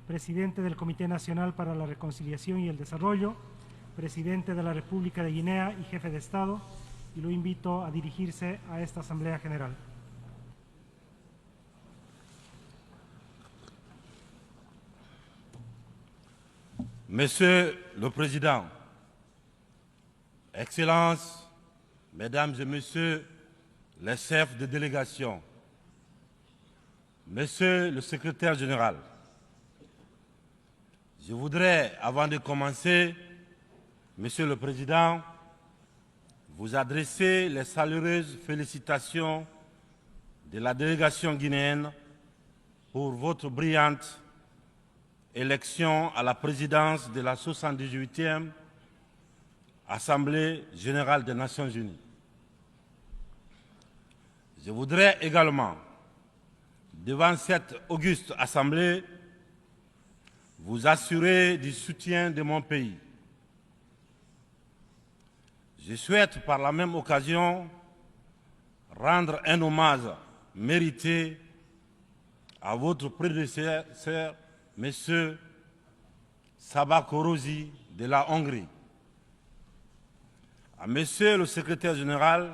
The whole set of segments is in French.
presidente del Comité Nacional para la Reconciliación y el Desarrollo, presidente de la República de Guinea y jefe de Estado, y lo invito a dirigirse a esta Asamblea General. Monsieur le Président, Excellences, Mesdames et Messieurs les chefs de délégation, Monsieur le Secrétaire général, je voudrais, avant de commencer, Monsieur le Président, vous adresser les chaleureuses félicitations de la délégation guinéenne pour votre brillante élection à la présidence de la 78e Assemblée générale des Nations unies. Je voudrais également, devant cette auguste Assemblée, vous assurer du soutien de mon pays. Je souhaite par la même occasion rendre un hommage mérité à votre prédécesseur, M. Saba Korosi de la Hongrie, à M. le secrétaire général,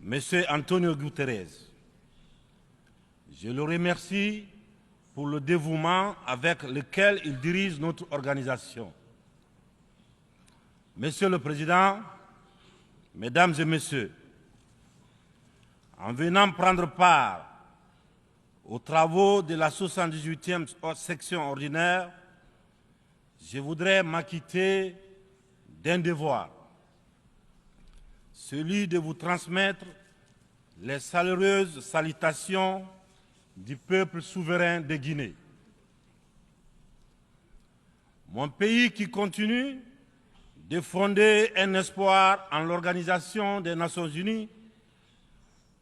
M. Antonio Guterres. Je le remercie pour le dévouement avec lequel il dirige notre organisation. Monsieur le Président, Mesdames et Messieurs, en venant prendre part aux travaux de la 78e section ordinaire, je voudrais m'acquitter d'un devoir, celui de vous transmettre les chaleureuses salutations du peuple souverain de Guinée. Mon pays qui continue de fonder un espoir en l'Organisation des Nations Unies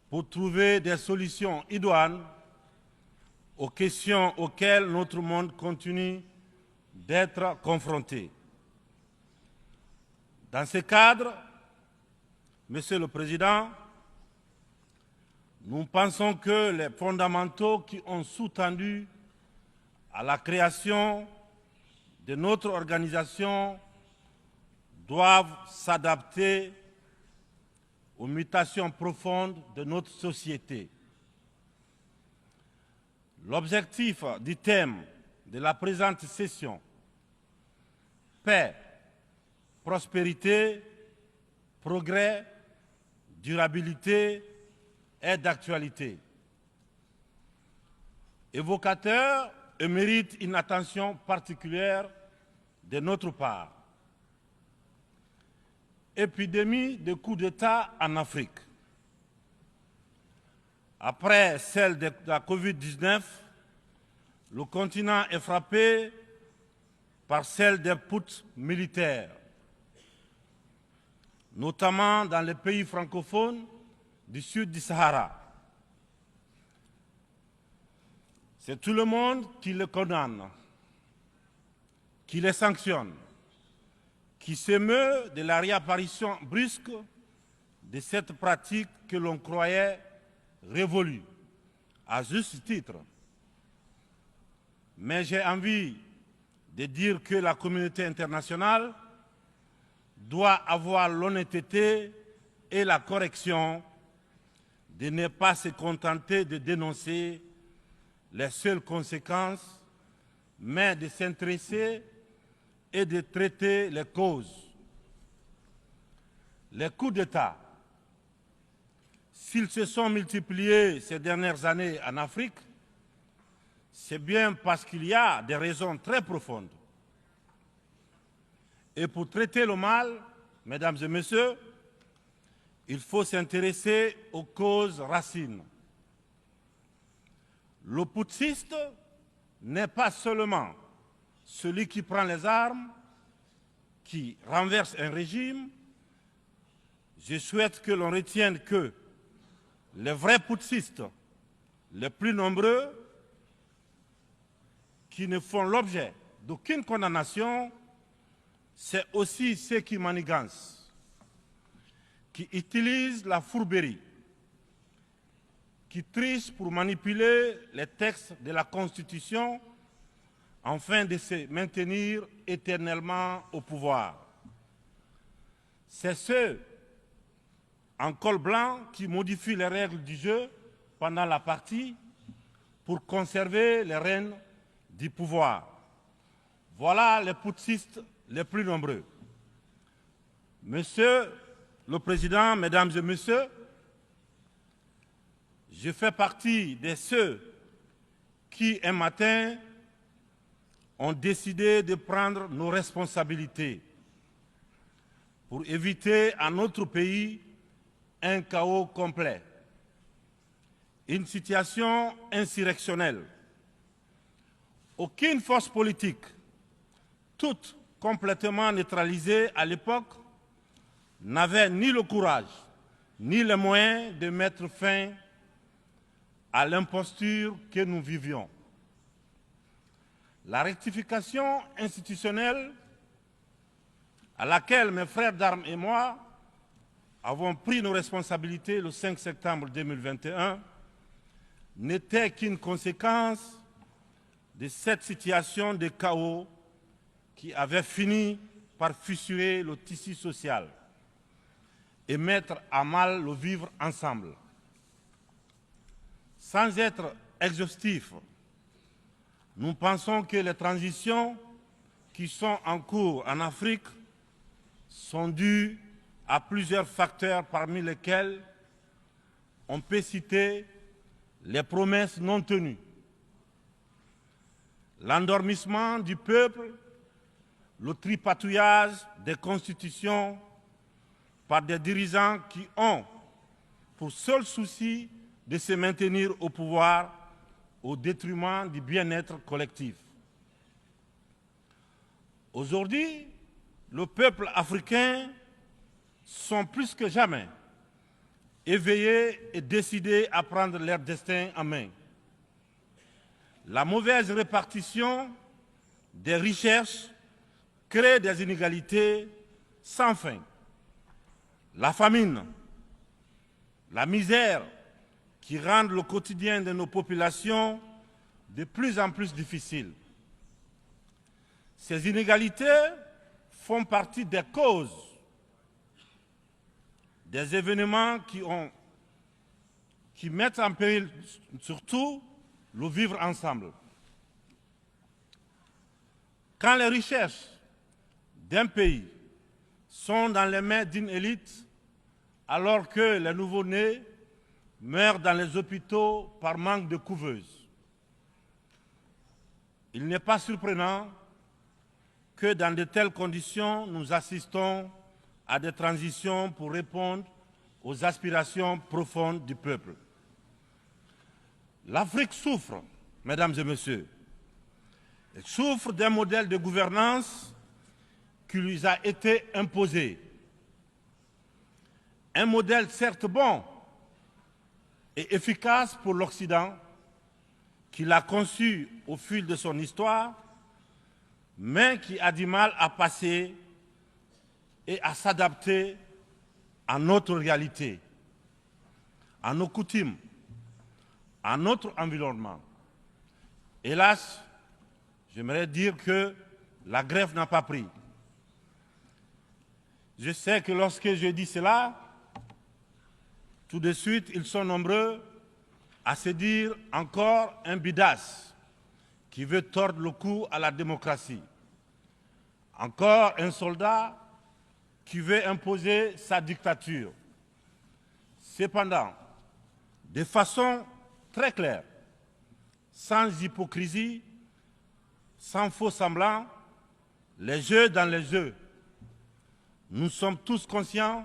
pour trouver des solutions idoines aux questions auxquelles notre monde continue d'être confronté. Dans ce cadre, Monsieur le Président, nous pensons que les fondamentaux qui ont sous-tendu à la création de notre organisation doivent s'adapter aux mutations profondes de notre société. L'objectif du thème de la présente session, paix, prospérité, progrès, durabilité, est d'actualité. Évocateur et mérite une attention particulière de notre part. Épidémie de coups d'État en Afrique. Après celle de la Covid-19, le continent est frappé par celle des putschs militaires, notamment dans les pays francophones du sud du Sahara. C'est tout le monde qui les condamne, qui les sanctionne, qui s'émeut de la réapparition brusque de cette pratique que l'on croyait révolue, à juste titre. Mais j'ai envie de dire que la communauté internationale doit avoir l'honnêteté et la correction de ne pas se contenter de dénoncer les seules conséquences, mais de s'intéresser et de traiter les causes. Les coups d'État, s'ils se sont multipliés ces dernières années en Afrique, c'est bien parce qu'il y a des raisons très profondes. Et pour traiter le mal, Mesdames et Messieurs, il faut s'intéresser aux causes racines. Le putschiste n'est pas seulement celui qui prend les armes, qui renverse un régime. Je souhaite que l'on retienne que les vrais putschistes, les plus nombreux, qui ne font l'objet d'aucune condamnation, c'est aussi ceux qui manigancent, qui utilisent la fourberie, qui trichent pour manipuler les textes de la Constitution afin de se maintenir éternellement au pouvoir. C'est ceux en col blanc qui modifient les règles du jeu pendant la partie pour conserver les rênes du pouvoir. Voilà les putschistes les plus nombreux. Monsieur le Président, Mesdames et Messieurs, je fais partie de ceux qui, un matin, ont décidé de prendre nos responsabilités pour éviter à notre pays un chaos complet, une situation insurrectionnelle. Aucune force politique, toute complètement neutralisée à l'époque, n'avait ni le courage ni les moyens de mettre fin à l'imposture que nous vivions. La rectification institutionnelle à laquelle mes frères d'armes et moi avons pris nos responsabilités le 5 septembre 2021 n'était qu'une conséquence de cette situation de chaos qui avait fini par fissurer le tissu social et mettre à mal le vivre ensemble. Sans être exhaustif, nous pensons que les transitions qui sont en cours en Afrique sont dues à plusieurs facteurs parmi lesquels on peut citer les promesses non tenues, l'endormissement du peuple, le tripatouillage des constitutions par des dirigeants qui ont pour seul souci de se maintenir au pouvoir au détriment du bien-être collectif. Aujourd'hui, le peuple africain sont plus que jamais éveillés et décidés à prendre leur destin en main. La mauvaise répartition des richesses crée des inégalités sans fin. La famine, la misère qui rendent le quotidien de nos populations de plus en plus difficile. Ces inégalités font partie des causes des événements qui mettent en péril surtout le vivre ensemble. Quand les richesses d'un pays sont dans les mains d'une élite, alors que les nouveau-nés meurent dans les hôpitaux par manque de couveuses, il n'est pas surprenant que dans de telles conditions, nous assistons à des transitions pour répondre aux aspirations profondes du peuple. L'Afrique souffre, mesdames et messieurs. Elle souffre d'un modèle de gouvernance qui lui a été imposé. Un modèle certes bon et efficace pour l'Occident, qu'il a conçu au fil de son histoire, mais qui a du mal à passer et à s'adapter à notre réalité, à nos coutumes, à notre environnement. Hélas, j'aimerais dire que la grève n'a pas pris. Je sais que lorsque je dis cela, tout de suite, ils sont nombreux à se dire encore un bidas qui veut tordre le cou à la démocratie. Encore un soldat qui veut imposer sa dictature. Cependant, de façon très claire, sans hypocrisie, sans faux semblant, les jeux dans les jeux, nous sommes tous conscients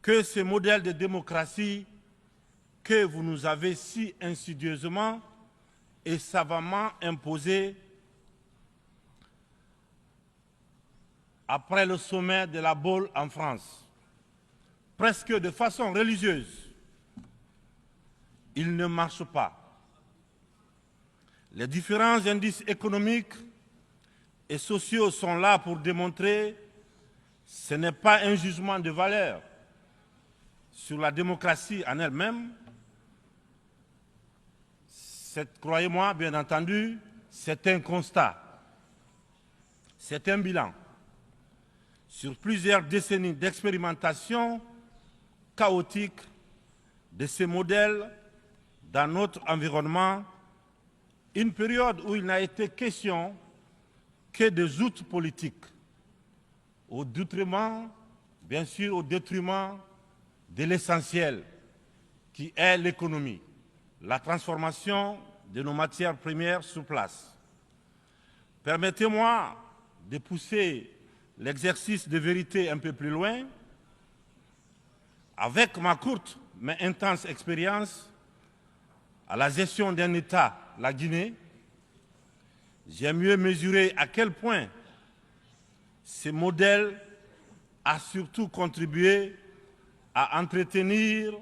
que ce modèle de démocratie que vous nous avez si insidieusement et savamment imposé après le sommet de la Baule en France, presque de façon religieuse, il ne marche pas. Les différents indices économiques et sociaux sont là pour démontrer que ce n'est pas un jugement de valeur sur la démocratie en elle-même, Croyez-moi, bien entendu, c'est un constat, c'est un bilan sur plusieurs décennies d'expérimentation chaotique de ces modèles dans notre environnement, une période où il n'a été question que des outils politiques, au détriment, bien sûr, au détriment de l'essentiel, qui est l'économie, la transformation de nos matières premières sur place. Permettez-moi de pousser l'exercice de vérité un peu plus loin. Avec ma courte mais intense expérience à la gestion d'un État, la Guinée, j'ai mieux mesuré à quel point ce modèle a surtout contribué à entretenir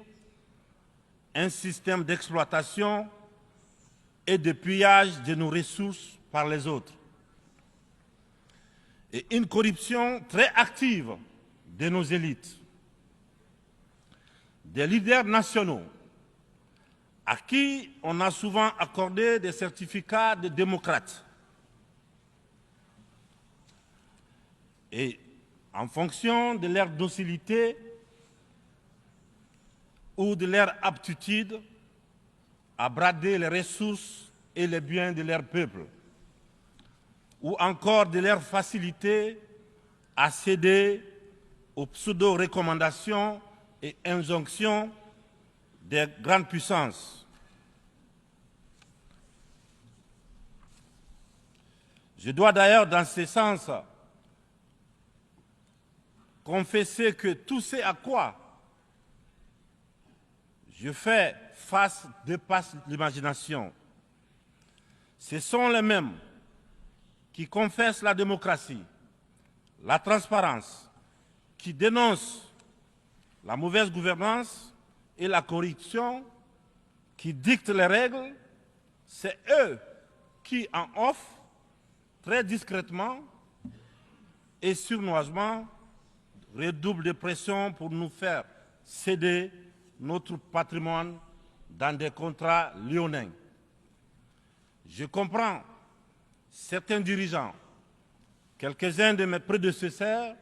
un système d'exploitation et de pillage de nos ressources par les autres, et une corruption très active de nos élites, des leaders nationaux à qui on a souvent accordé des certificats de démocrates. Et en fonction de leur docilité ou de leur aptitude à brader les ressources et les biens de leur peuple, ou encore de leur facilité à céder aux pseudo-recommandations et injonctions des grandes puissances. Je dois d'ailleurs, dans ce sens, confesser que tout ce à quoi je fais face dépasse l'imagination. Ce sont les mêmes qui confessent la démocratie, la transparence, qui dénoncent la mauvaise gouvernance et la corruption, qui dictent les règles. C'est eux qui en offrent très discrètement et sournoisement redoublent de pression pour nous faire céder notre patrimoine dans des contrats léonins. Je comprends certains dirigeants, quelques-uns de mes prédécesseurs,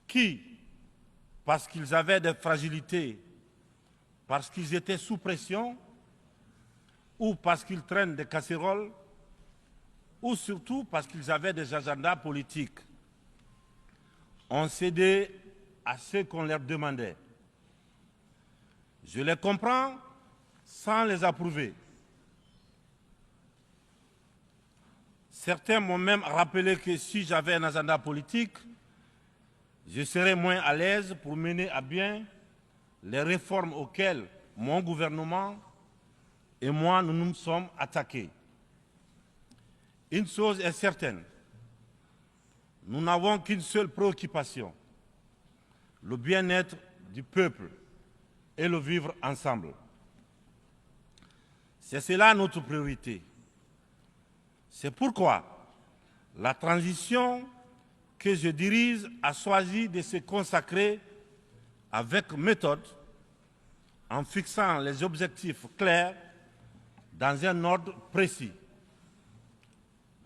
qui, parce qu'ils avaient des fragilités, parce qu'ils étaient sous pression, ou parce qu'ils traînent des casseroles, ou surtout parce qu'ils avaient des agendas politiques, ont cédé à ce qu'on leur demandait. Je les comprends sans les approuver. Certains m'ont même rappelé que si j'avais un agenda politique, je serais moins à l'aise pour mener à bien les réformes auxquelles mon gouvernement et moi nous nous sommes attaqués. Une chose est certaine, nous n'avons qu'une seule préoccupation, le bien-être du peuple et le vivre ensemble. C'est cela notre priorité. C'est pourquoi la transition que je dirige a choisi de se consacrer avec méthode, en fixant les objectifs clairs dans un ordre précis.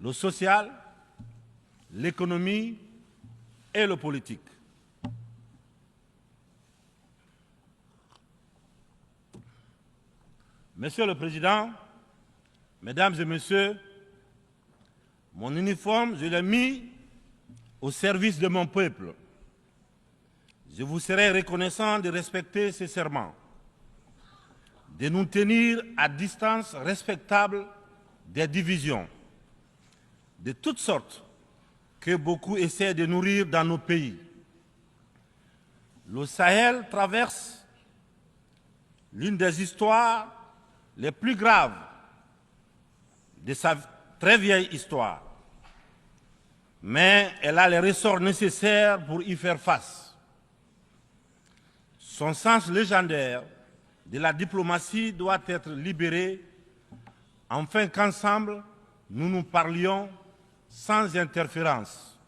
Le social, l'économie et le politique. Monsieur le Président, Mesdames et Messieurs, mon uniforme, je l'ai mis au service de mon peuple. Je vous serai reconnaissant de respecter ce serment, de nous tenir à distance respectable des divisions, de toutes sortes que beaucoup essaient de nourrir dans nos pays. Le Sahel traverse l'une des histoires les plus graves de sa très vieille histoire, mais elle a les ressorts nécessaires pour y faire face. Son sens légendaire de la diplomatie doit être libéré, afin qu'ensemble, nous nous parlions sans interférence.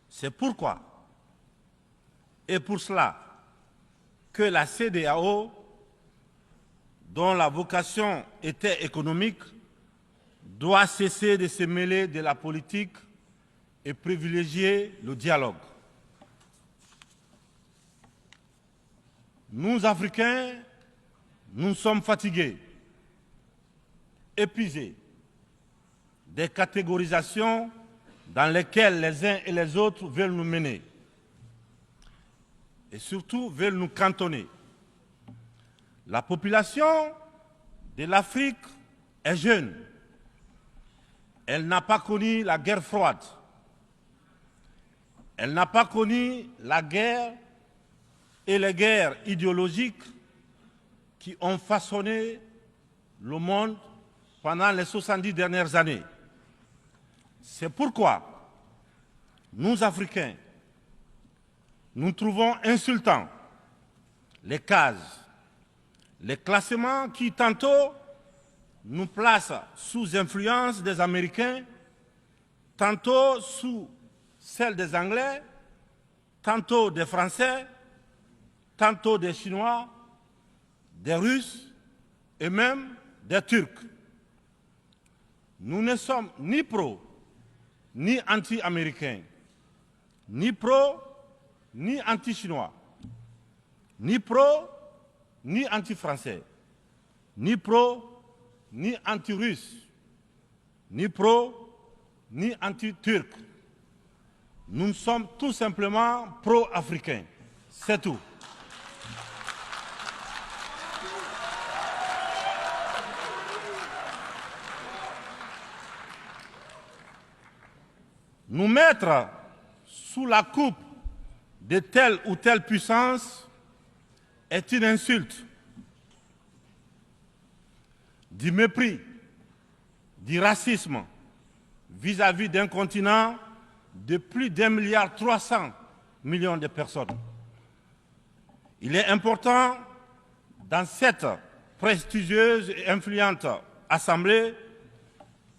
C'est pourquoi, et pour cela, que la CEDEAO dont la vocation était économique, doit cesser de se mêler de la politique et privilégier le dialogue. Nous, Africains, nous sommes fatigués, épuisés des catégorisations dans lesquelles les uns et les autres veulent nous mener et surtout veulent nous cantonner. La population de l'Afrique est jeune. Elle n'a pas connu la guerre froide. Elle n'a pas connu la guerre et les guerres idéologiques qui ont façonné le monde pendant les 70 dernières années. C'est pourquoi nous, Africains, nous trouvons insultants les cases, les classements qui tantôt nous placent sous influence des Américains, tantôt sous celle des Anglais, tantôt des Français, tantôt des Chinois, des Russes et même des Turcs. Nous ne sommes ni pro, ni anti-américains, ni pro, ni anti-chinois, ni pro, ni anti-français, ni pro, ni anti-russe, ni pro, ni anti-turc. Nous sommes tout simplement pro-africains. C'est tout. Nous mettre sous la coupe de telle ou telle puissance est une insulte, du mépris, du racisme vis-à-vis d'un continent de plus d'1,3 milliard de personnes. Il est important, dans cette prestigieuse et influente assemblée,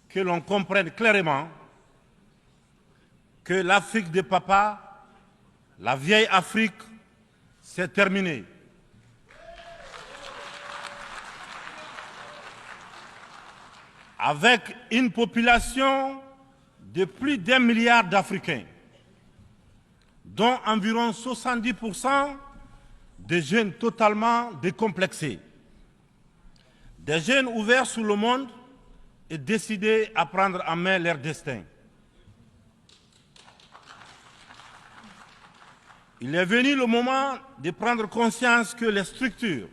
que l'on comprenne clairement que l'Afrique des papas, la vieille Afrique, c'est terminé. Avec une population de plus d'1 milliard d'Africains, dont environ 70% de jeunes totalement décomplexés, des jeunes ouverts sur le monde et décidés à prendre en main leur destin. Il est venu le moment de prendre conscience que les structures,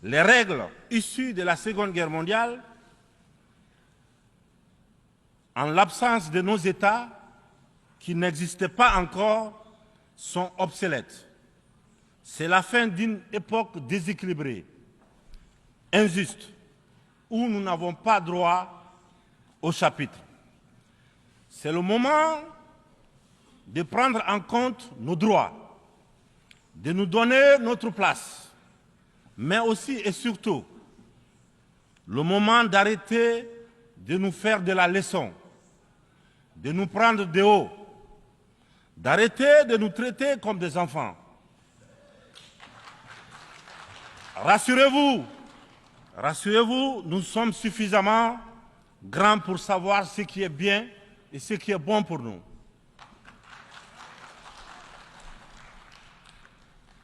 les règles issues de la Seconde Guerre mondiale, en l'absence de nos États qui n'existaient pas encore, sont obsolètes. C'est la fin d'une époque déséquilibrée, injuste, où nous n'avons pas droit au chapitre. C'est le moment de prendre en compte nos droits, de nous donner notre place, mais aussi et surtout le moment d'arrêter de nous faire de la leçon, de nous prendre de haut, d'arrêter de nous traiter comme des enfants. Rassurez-vous, rassurez-vous, nous sommes suffisamment grands pour savoir ce qui est bien et ce qui est bon pour nous.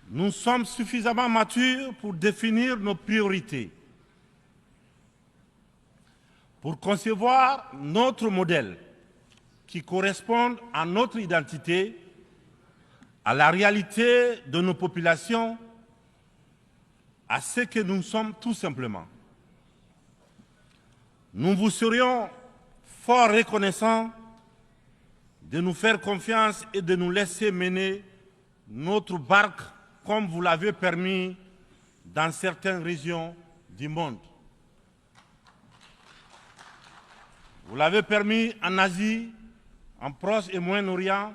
Nous sommes suffisamment matures pour définir nos priorités, pour concevoir notre modèle qui corresponde à notre identité, à la réalité de nos populations, à ce que nous sommes tout simplement. Nous vous serions fort reconnaissants de nous faire confiance et de nous laisser mener notre barque comme vous l'avez permis dans certaines régions du monde. Vous l'avez permis en Asie, en Proche et Moyen-Orient,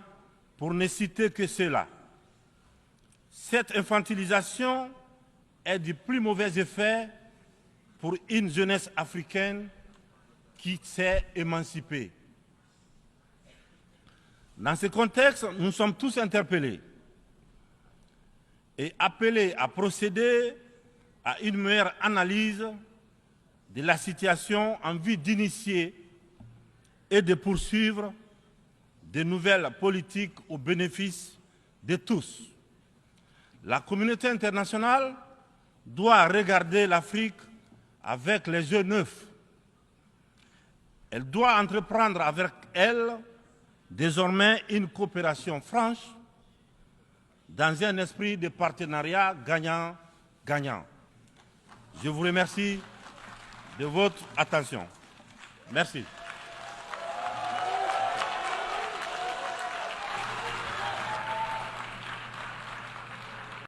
pour ne citer que cela. Cette infantilisation est du plus mauvais effet pour une jeunesse africaine qui s'est émancipée. Dans ce contexte, nous sommes tous interpellés et appelés à procéder à une meilleure analyse de la situation en vue d'initier et de poursuivre de nouvelles politiques au bénéfice de tous. La communauté internationale doit regarder l'Afrique avec les yeux neufs. Elle doit entreprendre avec elle désormais une coopération franche dans un esprit de partenariat gagnant-gagnant. Je vous remercie de votre attention. Merci.